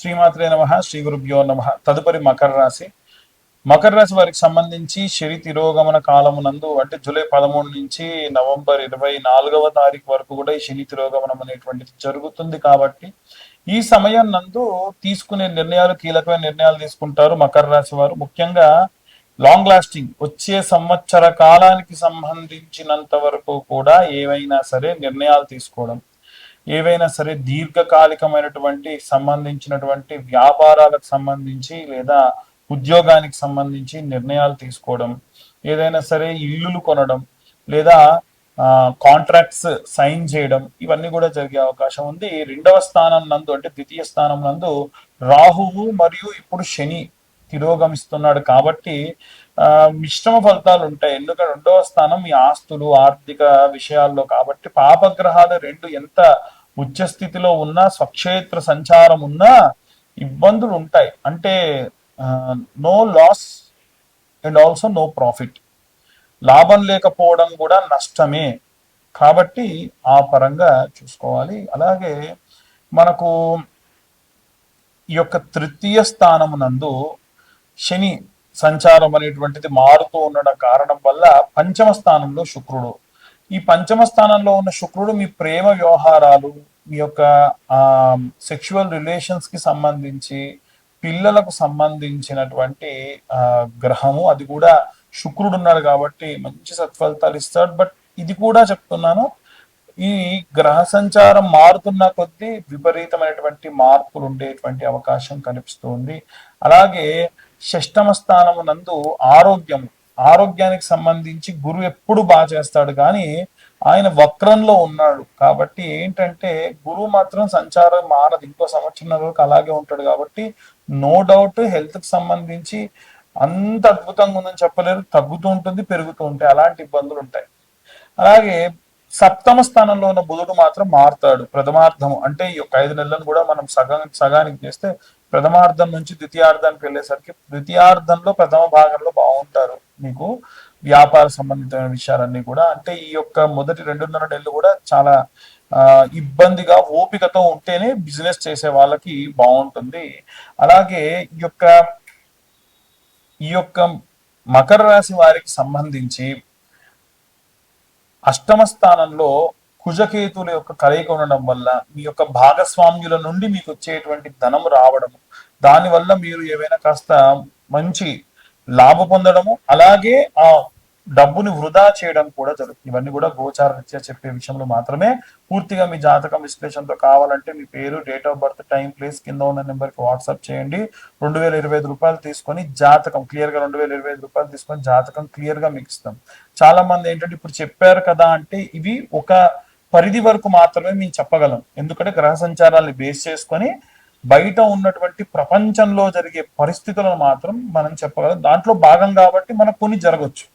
శ్రీమాత్రే నమః, శ్రీ గురుభ్యో నమః. తదుపరి మకర రాశి. మకర రాశి వారికి సంబంధించి శని తిరోగమన కాలమునందు అంటే జూలై 13 నుంచి నవంబర్ 24వ తారీఖు వరకు కూడా ఈ శని తిరోగమనం అనేటువంటిది జరుగుతుంది. కాబట్టి ఈ సమయం నందు తీసుకునే నిర్ణయాలు, కీలకమైన నిర్ణయాలు తీసుకుంటారు మకర రాశి వారు. ముఖ్యంగా లాంగ్ లాస్టింగ్ వచ్చే సంవత్సర కాలానికి సంబంధించినంత వరకు కూడా ఏవైనా సరే నిర్ణయాలు తీసుకోవడం, ఏవైనా సరే దీర్ఘకాలికమైనటువంటి సంబంధించినటువంటి వ్యాపారాలకు సంబంధించి లేదా ఉద్యోగానికి సంబంధించి నిర్ణయాలు తీసుకోవడం, ఏదైనా సరే ఇల్లులు కొనడం లేదా కాంట్రాక్ట్స్ సైన్ చేయడం, ఇవన్నీ కూడా జరిగే అవకాశం ఉంది. రెండవ స్థానం నందు అంటే ద్వితీయ స్థానం నందు రాహువు మరియు ఇప్పుడు శని తిరోగమిస్తున్నాడు కాబట్టి మిశ్రమ ఫలితాలు ఉంటాయి. ఎందుకంటే రెండవ స్థానం ఈ ఆస్తులు, ఆర్థిక విషయాల్లో కాబట్టి పాపగ్రహాలు రెండు ఎంత ఉచ్చ స్థితిలో ఉన్నా, స్వక్షేత్ర సంచారం ఉన్నా ఇబ్బందులు ఉంటాయి. అంటే no loss and also no profit, లాభం లేకపోవడం కూడా నష్టమే. కాబట్టి ఆ పరంగా చూసుకోవాలి. అలాగే మనకు ఈ యొక్క తృతీయ స్థానమునందు శని సంచారం అనేటువంటిది మారుతూ ఉండడం కారణం వల్ల పంచమ స్థానంలో శుక్రుడు. ఈ పంచమ స్థానంలో ఉన్న శుక్రుడు మీ ప్రేమ వ్యవహారాలు, మీ యొక్క సెక్షువల్ రిలేషన్స్ కి సంబంధించి, పిల్లలకు సంబంధించినటువంటి గ్రహము. అది కూడా శుక్రుడు ఉన్నాడు కాబట్టి మంచి సత్ఫలితాలు ఇస్తాడు. బట్ ఇది కూడా చెప్తున్నాను, ఈ గ్రహ సంచారం మారుతున్న కొద్దీ విపరీతమైనటువంటి మార్పులు ఉండేటువంటి అవకాశం కనిపిస్తుంది. అలాగే షష్టమ స్థానము నందు ఆరోగ్యానికి సంబంధించి గురువు ఎప్పుడు బాగా చేస్తాడు, కానీ ఆయన వక్రంలో ఉన్నాడు. కాబట్టి ఏంటంటే గురువు మాత్రం సంచారం మారదు, ఇంకో సంవత్సరం వరకు అలాగే ఉంటాడు. కాబట్టి నో డౌట్ హెల్త్ కి సంబంధించి అంత అద్భుతంగా ఉందని చెప్పలేరు, తగ్గుతూ ఉంటుంది, పెరుగుతూ ఉంటాయి, అలాంటి ఇబ్బందులు ఉంటాయి. అలాగే సప్తమ స్థానంలో ఉన్న బుధుడు మాత్రం మారుతాడు ప్రథమార్థము. అంటే ఈ యొక్క 5 నెలలను కూడా మనం సగానికి చేస్తే ప్రథమార్థం నుంచి ద్వితీయార్థానికి వెళ్ళేసరికి ద్వితీయార్థంలో ప్రథమ భాగంలో బాగుంటారు. మీకు వ్యాపార సంబంధితమైన విషయాలన్నీ కూడా, అంటే ఈ యొక్క మొదటి 2.5 నెలలు కూడా చాలా ఇబ్బందిగా ఓపికతో ఉంటేనే బిజినెస్ చేసే వాళ్ళకి బాగుంటుంది. అలాగే ఈ యొక్క మకర రాశి వారికి సంబంధించి అష్టమ స్థానంలో కుజకేతుల యొక్క కలయిక ఉండడం వల్ల మీ యొక్క భాగస్వామ్యుల నుండి మీకు వచ్చేటువంటి ధనము రావడము, దానివల్ల మీరు ఏవైనా కాస్త మంచి లాభ పొందడము, అలాగే ఆ డబ్బుని వృధా చేయడం కూడా జరుగుతుంది. ఇవన్నీ కూడా గోచార రీత్యా చెప్పే విషయంలో మాత్రమే. పూర్తిగా మీ జాతకం విశ్లేషణతో కావాలంటే మీ పేరు, date of birth, time, place కింద ఉన్న నెంబర్కి వాట్సాప్ చేయండి. 2025 రూపాయలు తీసుకొని జాతకం క్లియర్ గా 2025 రూపాయలు తీసుకొని జాతకం క్లియర్ గా మీకు ఇస్తాం. చాలా మంది ఏంటంటే ఇప్పుడు చెప్పారు కదా అంటే ఇవి ఒక పరిధి వరకు మాత్రమే మేము చెప్పగలం. ఎందుకంటే గ్రహ సంచారాన్ని బేస్ చేసుకొని బయట ఉన్నటువంటి ప్రపంచంలో జరిగే పరిస్థితులను మాత్రం మనం చెప్పగలం. దాంట్లో భాగం కాబట్టి మనకు కొన్ని జరగవచ్చు.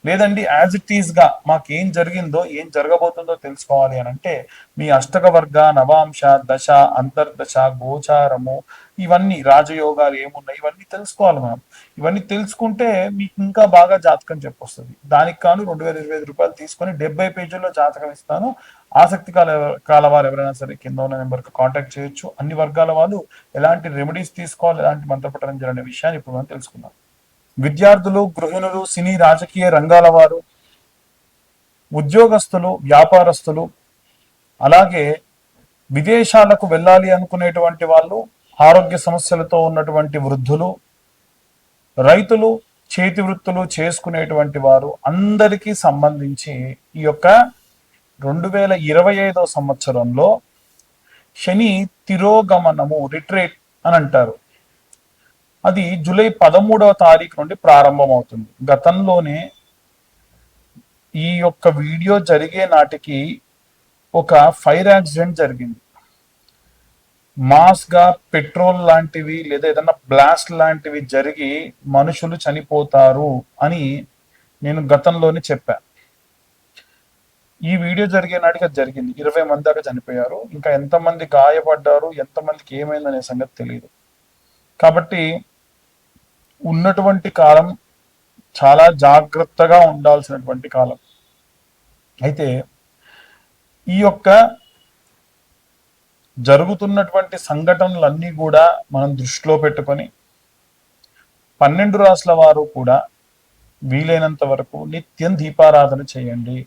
లేదండి యాజ్ ఇట్ ఈస్ గా మాకేం జరిగిందో, ఏం జరగబోతుందో తెలుసుకోవాలి అని అంటే మీ అష్టక వర్గ, నవాంశ, దశ, అంతర్దశ, గోచారము, ఇవన్నీ రాజయోగాలు ఏమున్నాయి ఇవన్నీ తెలుసుకోవాలి మనం. ఇవన్నీ తెలుసుకుంటే మీకు ఇంకా బాగా జాతకం చెప్పొస్తుంది. దానికి కాను 2025 రూపాయలు తీసుకొని 70 పేజీల్లో జాతకం ఇస్తాను. ఆసక్తి కాలవారు ఎవరైనా సరే కింద ఉన్న నెంబర్కి కాంటాక్ట్ చేయొచ్చు. అన్ని వర్గాల వాళ్ళు ఎలాంటి రెమెడీస్ తీసుకోవాలి, ఎలాంటి మంత్రపఠనం చేయాలనే విషయాన్ని ఇప్పుడు మనం తెలుసుకుందాం. విద్యార్థులు, గృహిణులు, సినీ రాజకీయ రంగాల వారు, ఉద్యోగస్తులు, వ్యాపారస్తులు, అలాగే విదేశాలకు వెళ్ళాలి అనుకునేటువంటి వాళ్ళు, ఆరోగ్య సమస్యలతో ఉన్నటువంటి వృద్ధులు, రైతులు, చేతి వృత్తులు చేసుకునేటువంటి వారు అందరికీ సంబంధించి ఈ యొక్క 2025 సంవత్సరంలో శని తిరోగమనము, రిట్రేట్ అని అంటారు. అది జూలై 13వ తారీఖు నుండి ప్రారంభమవుతుంది. గతంలోనే ఈ యొక్క వీడియో జరిగే నాటికి ఒక ఫైర్ యాక్సిడెంట్ జరిగింది. మాస్ గా పెట్రోల్ లాంటివి లేదా ఏదైనా బ్లాస్ట్ లాంటివి జరిగి మనుషులు చనిపోతారు అని నేను గతంలోనే చెప్పా. ఈ వీడియో జరిగే నాటికి అది జరిగింది. 20 మంది దాకా చనిపోయారు. ఇంకా ఎంతమంది గాయపడ్డారు, ఎంతమందికి ఏమైందనే సంగతి తెలియదు. కాబట్టి ఉన్నటువంటి కాలం చాలా జాగ్రత్తగా ఉండాల్సినటువంటి కాలం. అయితే ఈ యొక్క జరుగుతున్నటువంటి సంఘటనలన్నీ కూడా మనం దృష్టిలో పెట్టుకొని 12 రాసుల వారు కూడా వీలైనంత వరకు నిత్యం దీపారాధన చేయండి.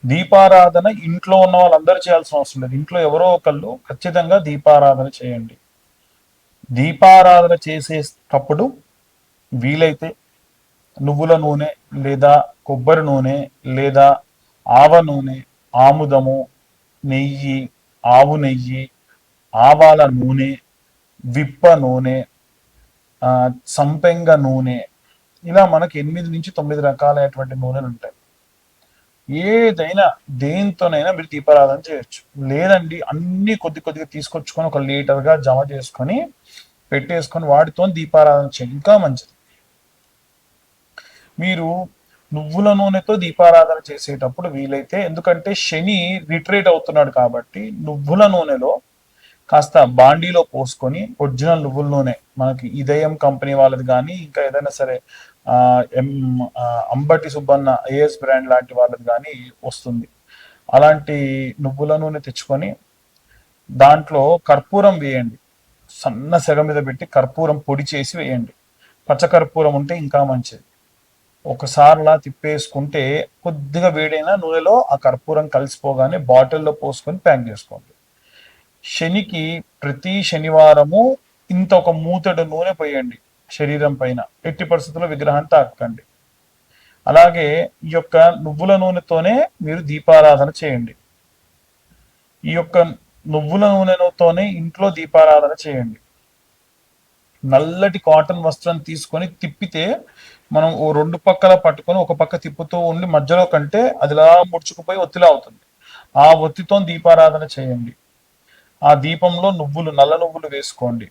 దీపారాధన ఇంట్లో ఉన్న వాళ్ళందరూ చేయాల్సిన అవసరం లేదు. ఇంట్లో ఎవరో ఒకళ్ళు ఖచ్చితంగా దీపారాధన చేయండి. దీపారాధన చేసేటప్పుడు వీలైతే నువ్వుల నూనె లేదా కొబ్బరి నూనె లేదా ఆవ నూనె, ఆముదము, నెయ్యి, ఆవు నెయ్యి, ఆవాల నూనె, విప్ప నూనె, సంపెంగ నూనె, ఇలా మనకి 8 నుంచి 9 రకాలైనటువంటి నూనెలు ఉంటాయి. ఏదైనా దేంతోనైనా మీరు దీపారాధన చేయొచ్చు. లేదండి అన్ని కొద్దిగా తీసుకొచ్చుకొని ఒక లీటర్గా జమ చేసుకొని పెట్టేసుకొని వాటితో దీపారాధన చేయండి, ఇంకా మంచిది. మీరు నువ్వుల నూనెతో దీపారాధన చేసేటప్పుడు వీలైతే, ఎందుకంటే శని రిట్రీట్ అవుతున్నాడు కాబట్టి నువ్వుల నూనెలో కాస్త బాండీలో పోసుకొని, ఒరిజినల్ నువ్వుల నూనె మనకి ఇదయం కంపెనీ వాళ్ళది కానీ ఇంకా ఏదైనా సరే అంబటి సుబ్బన్న ఏఎస్ బ్రాండ్ లాంటి వాళ్ళది కానీ వస్తుంది. అలాంటి నువ్వుల నూనె తెచ్చుకొని దాంట్లో కర్పూరం వేయండి. సన్న సెగ మీద పెట్టి కర్పూరం పొడి చేసి వేయండి. పచ్చకర్పూరం ఉంటే ఇంకా మంచిది. ఒకసారిలా తిప్పేసుకుంటే కొద్దిగా వేడైన నూనెలో ఆ కర్పూరం కలిసిపోగానే బాటిల్లో పోసుకొని ప్యాక్ చేసుకోండి. శనికి ప్రతి శనివారము ఇంత ఒక మూతడు నూనె పోయండి శరీరం పైన. ఎట్టి పరిస్థితుల్లో విగ్రహాన్ని తాకండి. అలాగే ఈ యొక్క నువ్వుల నూనెతోనే మీరు దీపారాధన చేయండి. ఈ యొక్క నువ్వుల నూనెతోనే ఇంట్లో దీపారాధన చేయండి. నల్లటి కాటన్ వస్త్రం తీసుకొని తిప్పితే మనం ఓ 2 పక్కల పట్టుకొని ఒక పక్క తిప్పుతూ ఉండి మధ్యలో కంటే అదిలా ముడుచుకుపోయి ఒత్తిలా అవుతుంది. ఆ ఒత్తితో దీపారాధన చేయండి. ఆ దీపంలో నల్ల నువ్వులు వేసుకోండి.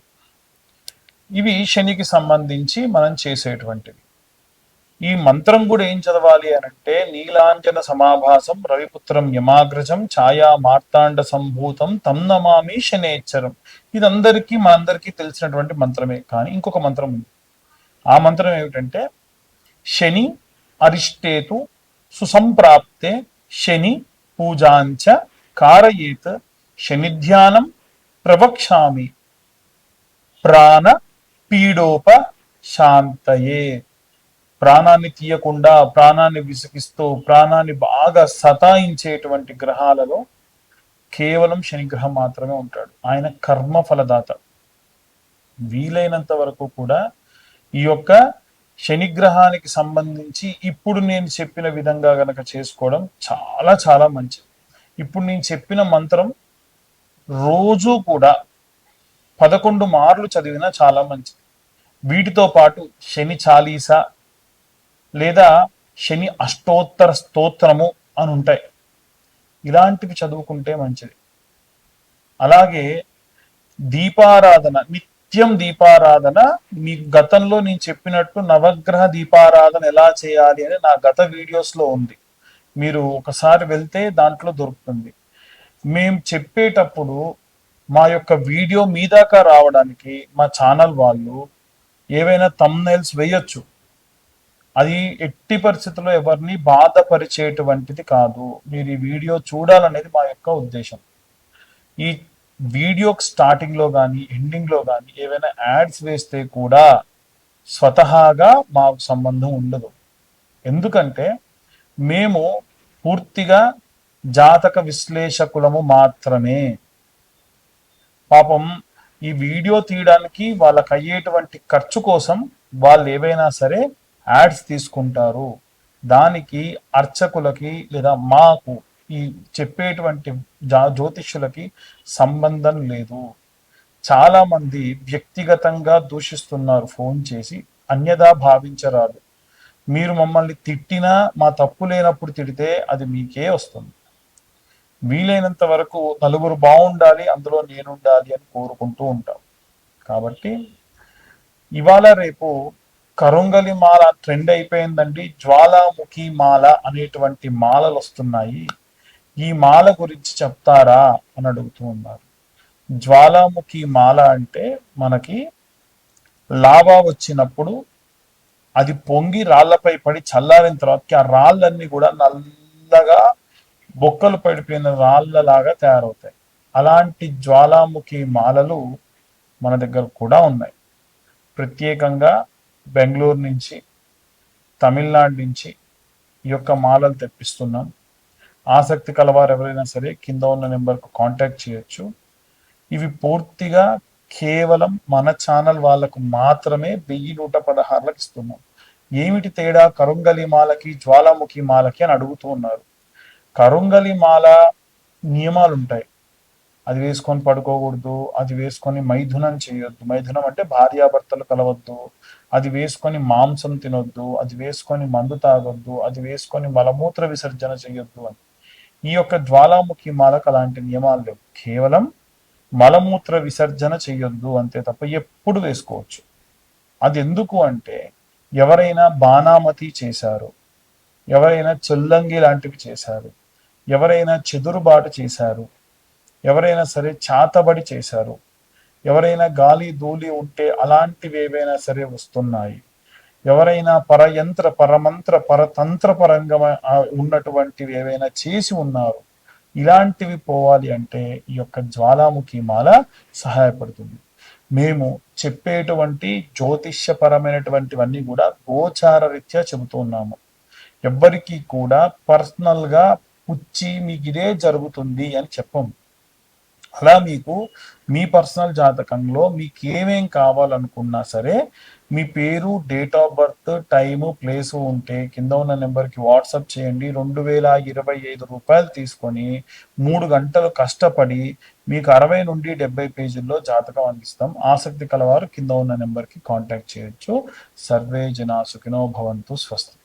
ఇవి శనికి సంబంధించి మనం చేసేటువంటివి. ఈ మంత్రం కూడా ఏం చదవాలి అనంటే, నీలాంజన సమాభాసం రవిపుత్రం యమాగ్రజం ఛాయా మార్తాండ సంభూతం తం నమామి శనేశ్వరం. ఇది మనందరికీ తెలిసినటువంటి మంత్రమే. కానీ ఇంకొక మంత్రం ఉంది. ఆ మంత్రం ఏమిటంటే, శని అరిష్టేతు సుసంప్రాప్తే శని పూజాంచ కారయేత్ శనిధ్యానం ప్రవక్ష్యామి ప్రాణ పీడోప శాంతయే. ప్రాణాన్ని తీయకుండా, ప్రాణాన్ని విసిగిస్తూ, ప్రాణాన్ని బాగా సతాయించేటువంటి గ్రహాలలో కేవలం శనిగ్రహం మాత్రమే ఉంటాడు. ఆయన కర్మ ఫలదాత. వీలైనంత వరకు కూడా ఈ యొక్క శనిగ్రహానికి సంబంధించి ఇప్పుడు నేను చెప్పిన విధంగా గనక చేసుకోవడం చాలా చాలా మంచిది. ఇప్పుడు నేను చెప్పిన మంత్రం రోజు కూడా 11 మార్లు చదివినా చాలా మంచిది. వీటితో పాటు శని చాలీసా లేదా శని అష్టోత్తర స్తోత్రము అని ఉంటాయి. ఇలాంటివి చదువుకుంటే మంచిది. అలాగే దీపారాధన, నిత్యం దీపారాధన, మీకు గతంలో నేను చెప్పినట్టు నవగ్రహ దీపారాధన ఎలా చేయాలి అని నా గత వీడియోస్లో ఉంది. మీరు ఒకసారి వెళ్తే దాంట్లో దొరుకుతుంది. మేము చెప్పేటప్పుడు మా యొక్క వీడియో మీ దాకా రావడానికి మా ఛానల్ వాళ్ళు ఏవైనా థంబ్నెయిల్స్ వేయొచ్చు. అది ఎట్టి పరిస్థితుల్లో ఎవరిని బాధపరిచేటువంటిది కాదు. మీరు ఈ వీడియో చూడాలనేది మా యొక్క ఉద్దేశం. ఈ వీడియో స్టార్టింగ్లో కానీ ఎండింగ్లో కానీ ఏవైనా యాడ్స్ వేస్తే కూడా స్వతహాగా మాకు సంబంధం ఉండదు. ఎందుకంటే మేము పూర్తిగా జాతక విశ్లేషకులము మాత్రమే. పాపం ఈ వీడియో తీయడానికి వాళ్ళకి అయ్యేటువంటి ఖర్చు కోసం వాళ్ళు ఏవైనా సరే యాడ్స్ తీసుకుంటారు. దానికి అర్చకులకి లేదా మాకు ఈ చెప్పేటువంటి జ్యోతిష్యులకి సంబంధం లేదు. చాలా మంది వ్యక్తిగతంగా దూషిస్తున్నారు ఫోన్ చేసి. అన్యదా భావించరాదు. మీరు మమ్మల్ని తిట్టినా మా తప్పు లేనప్పుడు తిడితే అది మీకే వస్తుంది. వీలైనంత వరకు నలుగురు బాగుండాలి, అందులో నేనుండాలి అని కోరుకుంటూ ఉంటాం. కాబట్టి ఇవాళ రేపు కరుంగలి మాల ట్రెండ్ అయిపోయిందండి. జ్వాలాముఖి మాల అనేటువంటి మాలలు వస్తున్నాయి. ఈ మాల గురించి చెప్తారా అని అడుగుతూ ఉన్నారు. జ్వాలాముఖి మాల అంటే మనకి లావా వచ్చినప్పుడు అది పొంగి రాళ్లపై పడి చల్లారిన తర్వాత ఆ రాళ్ళన్నీ కూడా నల్లగా బొక్కలు పడిపోయిన రాళ్ళలాగా తయారవుతాయి. అలాంటి జ్వాలాముఖి మాలలు మన దగ్గర కూడా ఉన్నాయి. ప్రత్యేకంగా బెంగళూరు నుంచి, తమిళనాడు నుంచి ఈ యొక్క మాలలు తెప్పిస్తున్నాం. ఆసక్తి కలవారు ఎవరైనా సరే కింద ఉన్న నెంబర్కు కాంటాక్ట్ చేయొచ్చు. ఇవి పూర్తిగా కేవలం మన ఛానల్ వాళ్ళకు మాత్రమే 1116లకు ఇస్తున్నాం. ఏమిటి తేడా కరుంగలి మాలకి జ్వాలాముఖి మాలకి అని అడుగుతూ ఉన్నారు. కరుంగలి మాల నియమాలు ఉంటాయి. అది వేసుకొని పడుకోకూడదు, అది వేసుకొని మైథునం చేయొద్దు. మైథునం అంటే భార్యాభర్తలు కలవద్దు. అది వేసుకొని మాంసం తినొద్దు, అది వేసుకొని మందు తాగొద్దు, అది వేసుకొని మలమూత్ర విసర్జన చేయొద్దు అని. ఈ యొక్క జ్వాలాముఖి మాలకు అలాంటి నియమాలు లేవు. కేవలం మలమూత్ర విసర్జన చేయొద్దు అంతే తప్ప ఎప్పుడు వేసుకోవచ్చు. అది ఎందుకు అంటే ఎవరైనా బాణామతి చేశారు, ఎవరైనా చెల్లంగి లాంటివి చేశారు, ఎవరైనా చెదురుబాటు చేశారు, ఎవరైనా సరే చాతబడి చేశారు, ఎవరైనా గాలి ధూళి ఉంటే అలాంటివి ఏవైనా సరే వస్తున్నాయి, ఎవరైనా పరయంత్ర పరమంత్ర పరతంత్ర పరంగా ఉన్నటువంటివి ఏవైనా చేసి ఉన్నారు, ఇలాంటివి పోవాలి అంటే ఈ యొక్క జ్వాలాముఖి మాల సహాయపడుతుంది. మేము చెప్పేటువంటి జ్యోతిష్యపరమైనటువంటివన్నీ కూడా గోచార రీత్యా చెబుతూ ఉన్నాము. ఎవ్వరికి కూడా పర్సనల్గా పుచ్చి మీకు ఇదే జరుగుతుంది అని చెప్పము. అలా మీకు మీ పర్సనల్ జాతకంలో మీకు ఏమేం కావాలనుకున్నా సరే మీ పేరు, date of birth, time, place ఉంటే కింద ఉన్న నెంబర్కి వాట్సాప్ చేయండి. 2025 తీసుకొని 3 గంటలు కష్టపడి మీకు 60 నుండి 70 పేజీల్లో జాతకం అందిస్తాం. ఆసక్తి కలవారు కింద ఉన్న నెంబర్కి కాంటాక్ట్ చేయొచ్చు. సర్వే జనా సుఖినో భవంతు. స్వస్తి.